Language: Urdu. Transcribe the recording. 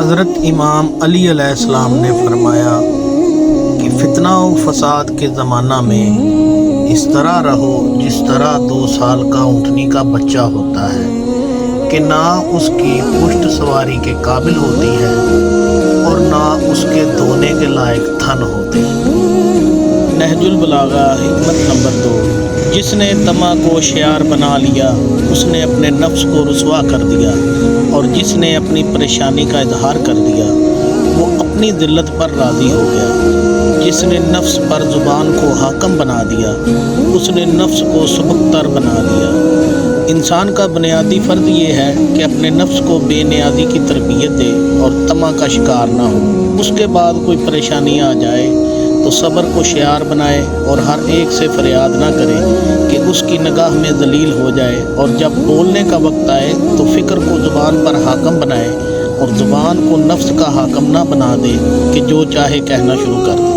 حضرت امام علی علیہ السلام نے فرمایا کہ فتنہ و فساد کے زمانہ میں اس طرح رہو جس طرح 2 سال کا اونٹنی کا بچہ ہوتا ہے کہ نہ اس کی پشت سواری کے قابل ہوتی ہے اور نہ اس کے دھونے کے لائق تھن ہوتے ہیں۔ نہج البلاغہ حکمت نمبر 2۔ جس نے طمع کو شعار بنا لیا اس نے اپنے نفس کو رسوا کر دیا، اور جس نے اپنی پریشانی کا اظہار کر دیا وہ اپنی ذلت پر راضی ہو گیا۔ جس نے نفس پر زبان کو حاکم بنا دیا اس نے نفس کو سبک تر بنا دیا۔ انسان کا بنیادی فرض یہ ہے کہ اپنے نفس کو بے نیازی کی تربیت دے اور طمع کا شکار نہ ہو۔ اس کے بعد کوئی پریشانی آ جائے تو صبر کو شعار بنائے اور ہر ایک سے فریاد نہ کرے کہ اس کی نگاہ میں ذلیل ہو جائے، اور جب بولنے کا وقت آئے تو فکر کو زبان پر حاکم بنائے اور زبان کو نفس کا حاکم نہ بنا دے کہ جو چاہے کہنا شروع کر دے۔